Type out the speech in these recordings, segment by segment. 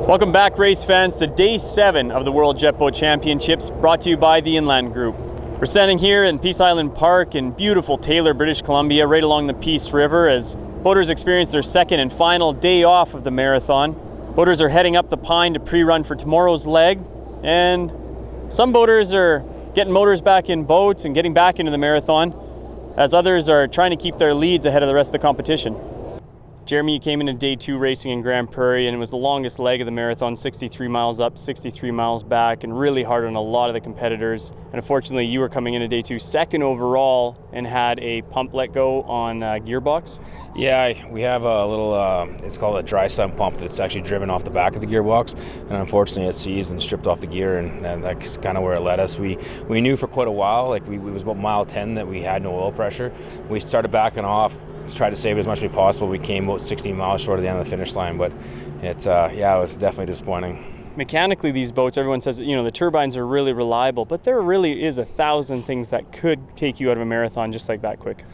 Welcome back, race fans, to Day 7 of the World Jet Boat Championships, brought to you by the Inland Group. We're standing here in Peace Island Park in beautiful Taylor, British Columbia, right along the Peace River as boaters experience their second and final day off of the marathon. Boaters are heading up the Pine to pre-run for tomorrow's leg, and some boaters are getting motors back in boats and getting back into the marathon, as others are trying to keep their leads ahead of the rest of the competition. Jeremy, you came into Day 2 racing in Grand Prairie, and it was the longest leg of the marathon, 63 miles up, 63 miles back, and really hard on a lot of the competitors. And unfortunately, you were coming into Day 2 second overall and had a pump let go on gearbox. Yeah, we have a little, it's called a dry sump pump that's actually driven off the back of the gearbox, and unfortunately it seized and stripped off the gear, and that's kind of where it led us. We knew for quite a while, like we was about mile 10 that we had no oil pressure. We started backing off, tried to save it as much as possible. We came about 16 miles short of the end of the finish line, but it was definitely disappointing. Mechanically, these boats, everyone says that, the turbines are really reliable, but there really is 1,000 things that could take you out of a marathon just like that quick.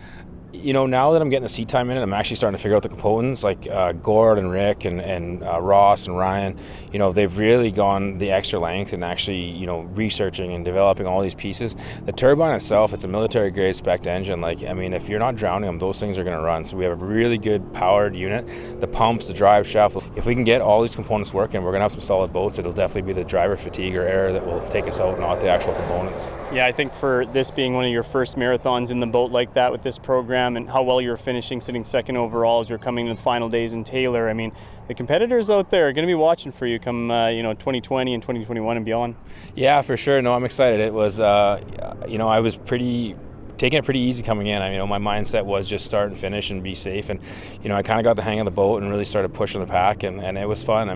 Now that I'm getting the seat time in it, I'm actually starting to figure out the components, like Gord and Rick and Ross and Ryan. They've really gone the extra length and actually, researching and developing all these pieces. The turbine itself, it's a military grade spec engine. If you're not drowning them, those things are going to run. So we have a really good powered unit. The pumps, the drive shaft. If we can get all these components working, we're going to have some solid boats. It'll definitely be the driver fatigue or error that will take us out, not the actual components. Yeah, I think for this being one of your first marathons in the boat like that with this program, and how well you were finishing, sitting second overall as you're coming to the final days in Taylor. The competitors out there are going to be watching for you come 2020 and 2021 and beyond. Yeah, for sure. No, I'm excited. It was, I was taking it pretty easy coming in. My mindset was just start and finish and be safe. And, I kind of got the hang of the boat and really started pushing the pack, and it was fun.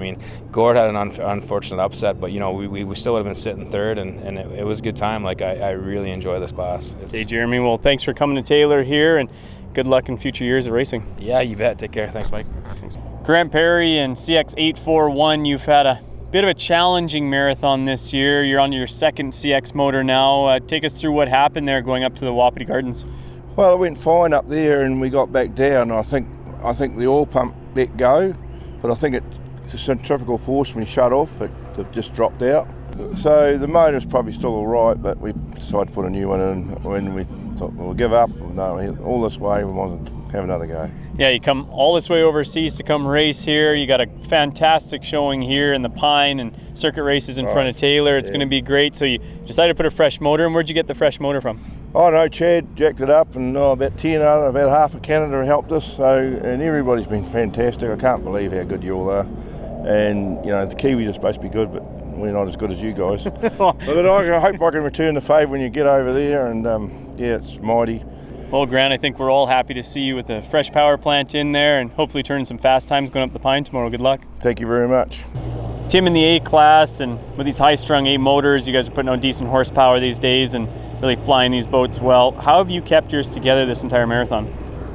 Gord had an unfortunate upset, but, we still would have been sitting third, and it was a good time. I really enjoy this class. Hey, Jeremy, well, thanks for coming to Taylor here, and good luck in future years of racing. Yeah, you bet. Take care. Thanks, Mike. Thanks. Grand Prairie and CX841, you've had a bit of a challenging marathon this year. You're on your second CX motor now. Take us through what happened there going up to the Wapiti Gardens. Well, it went fine up there and we got back down. I think the oil pump let go, but I think it's a centrifugal force when you shut off, it just dropped out. So the motor's probably still all right, but we decided to put a new one in when we thought we'll give up. No, all this way, we want to have another go. Yeah, you come all this way overseas to come race here. You got a fantastic showing here in the Pine and circuit races in front of Taylor. It's going to be great. So you decided to put a fresh motor in. Where'd you get the fresh motor from? Oh no, Chad jacked it up, and about 10 other, about half of Canada helped us. And everybody's been fantastic. I can't believe how good you all are. And the Kiwis are supposed to be good, but we're not as good as you guys. But I hope I can return the favour when you get over there, and it's mighty. Well, Grant, I think we're all happy to see you with a fresh power plant in there and hopefully turning some fast times going up the Pine tomorrow. Good luck. Thank you very much. Tim in the A class, and with these high-strung A motors, you guys are putting out decent horsepower these days and really flying these boats well. How have you kept yours together this entire marathon?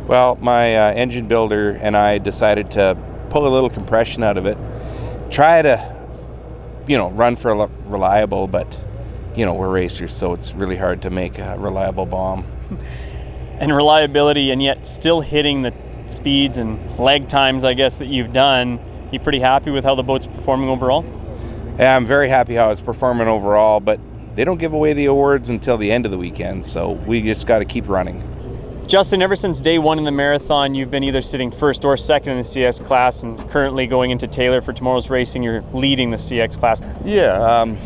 Well, my engine builder and I decided to pull a little compression out of it, try to run for reliable, but we're racers, so it's really hard to make a reliable bomb. And reliability, and yet still hitting the speeds and leg times, I guess, that you've done. You pretty happy with how the boat's performing overall? Yeah, I'm very happy how it's performing overall, but they don't give away the awards until the end of the weekend, so we just got to keep running. Justin, ever since day one in the marathon, you've been either sitting first or second in the CX class, and currently going into Taylor for tomorrow's racing, you're leading the CX class. Yeah,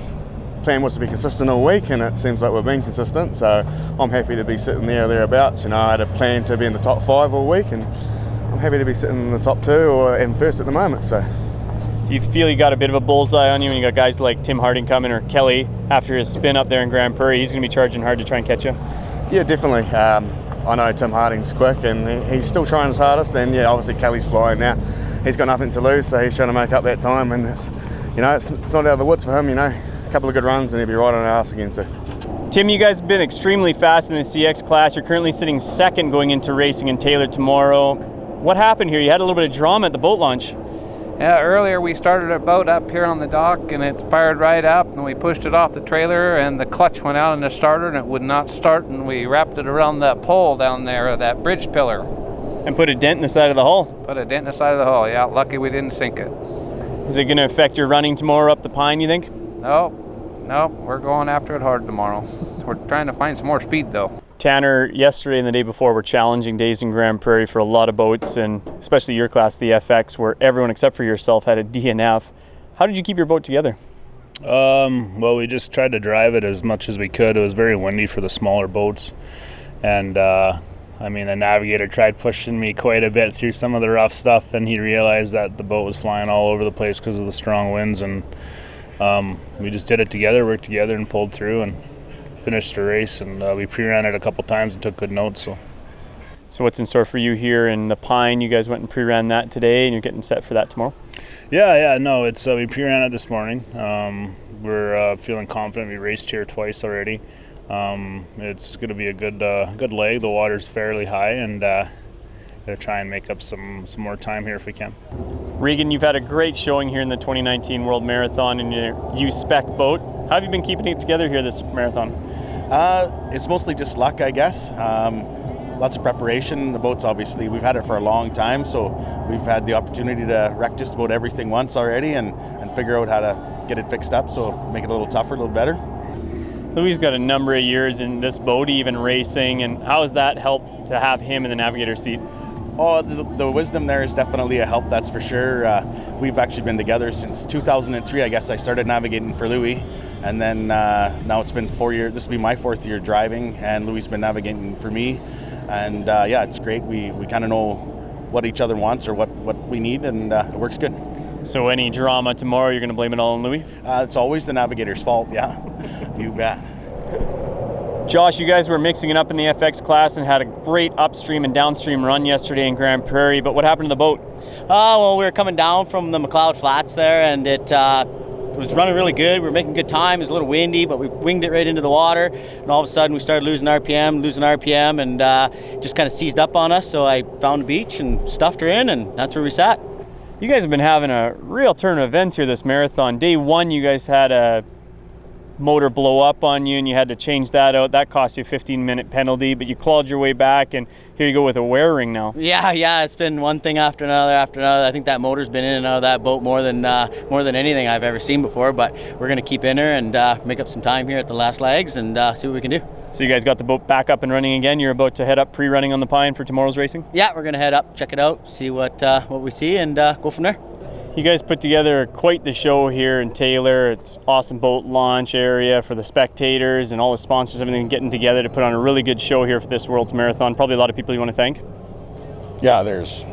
plan was to be consistent all week, and it seems like we've been consistent, so I'm happy to be sitting there or thereabouts. I had a plan to be in the top 5 all week, and I'm happy to be sitting in the top 2 or in first at the moment. So, do you feel you got a bit of a bullseye on you when you got guys like Tim Harding coming, or Kelly after his spin up there in Grand Prairie? He's going to be charging hard to try and catch you. Yeah, definitely. I know Tim Harding's quick, and he's still trying his hardest, and obviously Kelly's flying now. He's got nothing to lose, so he's trying to make up that time, and it's not out of the woods for him. A couple of good runs and he'll be right on our ass again. So, Tim, you guys have been extremely fast in the CX class. You're currently sitting second going into racing in Taylor tomorrow. What happened here? You had a little bit of drama at the boat launch. Yeah, earlier we started a boat up here on the dock, and it fired right up, and we pushed it off the trailer, and the clutch went out in the starter, and it would not start, and we wrapped it around that pole down there, that bridge pillar. And put a dent in the side of the hull. Put a dent in the side of the hull, yeah. Lucky we didn't sink it. Is it going to affect your running tomorrow up the Pine, you think? Nope, we're going after it hard tomorrow. We're trying to find some more speed though. Tanner, yesterday and the day before were challenging days in Grand Prairie for a lot of boats, and especially your class, the FX, where everyone except for yourself had a DNF. How did you keep your boat together? Well, we just tried to drive it as much as we could. It was very windy for the smaller boats, and the navigator tried pushing me quite a bit through some of the rough stuff, and he realized that the boat was flying all over the place because of the strong winds, and we just did it together, worked together, and pulled through and finished the race. And we pre-ran it a couple times and took good notes. So what's in store for you here in the Pine? You guys went and pre-ran that today, and you're getting set for that tomorrow? It's we pre-ran it this morning. We're feeling confident. We raced here twice already. It's going to be a good leg. The water's fairly high, and going to try and make up some more time here if we can. Regan, you've had a great showing here in the 2019 World Marathon in your U-Spec boat. How have you been keeping it together here this marathon? It's mostly just luck, I guess. Lots of preparation. The boat's obviously, we've had it for a long time, so we've had the opportunity to wreck just about everything once already and figure out how to get it fixed up, so make it a little tougher, a little better. Louis got a number of years in this boat, even racing, and how has that helped to have him in the navigator seat? Oh, the wisdom there is definitely a help, that's for sure. We've actually been together since 2003. I guess I started navigating for Louis, and then now it's been 4 years. This will be my 4th year driving, and Louis has been navigating for me. And it's great. We kind of know what each other wants or what we need, and it works good. So any drama tomorrow, you're going to blame it all on Louis? It's always the navigator's fault, yeah. You bet. Josh, you guys were mixing it up in the FX class and had a great upstream and downstream run yesterday in Grand Prairie, but what happened to the boat? Well, we were coming down from the McLeod Flats there, and it was running really good. We were making good time. It was a little windy, but we winged it right into the water, and all of a sudden we started losing RPM, and just kind of seized up on us, so I found the beach and stuffed her in, and that's where we sat. You guys have been having a real turn of events here this marathon. Day one, you guys had a motor blow up on you and you had to change that out. That cost you a 15-minute penalty, but you clawed your way back, and here you go with a wear ring now. Yeah, it's been one thing after another. I think that motor's been in and out of that boat more than anything I've ever seen before, but we're going to keep in her and make up some time here at the last legs and see what we can do. So you guys got the boat back up and running again. You're about to head up pre-running on the Pine for tomorrow's racing? Yeah, we're going to head up, check it out, see what we see, and go from there. You guys put together quite the show here in Taylor. It's awesome boat launch area for the spectators and all the sponsors, everything getting together to put on a really good show here for this World's Marathon. Probably a lot of people you want to thank. Yeah, there's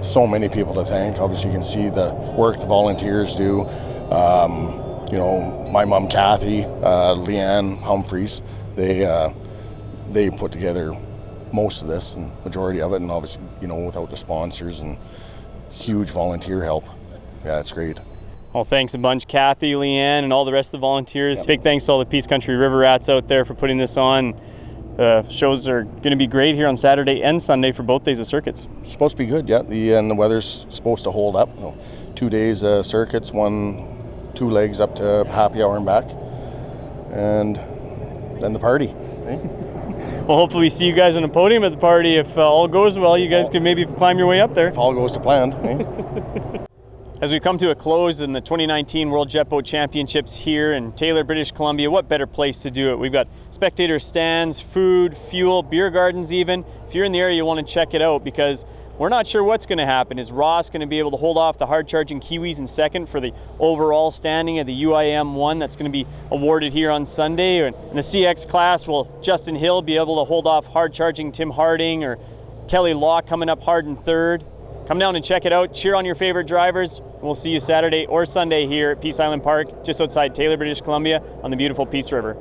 so many people to thank. Obviously, you can see the work the volunteers do. My mom Kathy, Leanne Humphreys, they put together most of this and majority of it, and obviously, without the sponsors and huge volunteer help. Yeah, it's great. Well, thanks a bunch, Kathy, Leanne, and all the rest of the volunteers. Yep. Big thanks to all the Peace Country River Rats out there for putting this on. The shows are going to be great here on Saturday and Sunday for both days of circuits. It's supposed to be good, yeah. And the weather's supposed to hold up. 2 days circuits, 2 legs up to happy hour and back, and then the party. Right? Well, hopefully we see you guys on a podium at the party. If all goes well, you guys can maybe climb your way up there. If all goes to plan. Right? As we come to a close in the 2019 World Jet Boat Championships here in Taylor, British Columbia, what better place to do it? We've got spectator stands, food, fuel, beer gardens even. If you're in the area, you want to check it out because we're not sure what's going to happen. Is Ross going to be able to hold off the hard-charging Kiwis in second for the overall standing of the UIM1 that's going to be awarded here on Sunday? In the CX class, will Justin Hill be able to hold off hard-charging Tim Harding or Kelly Law coming up hard in third? Come down and check it out. Cheer on your favorite drivers. We'll see you Saturday or Sunday here at Peace Island Park, just outside Taylor, British Columbia, on the beautiful Peace River.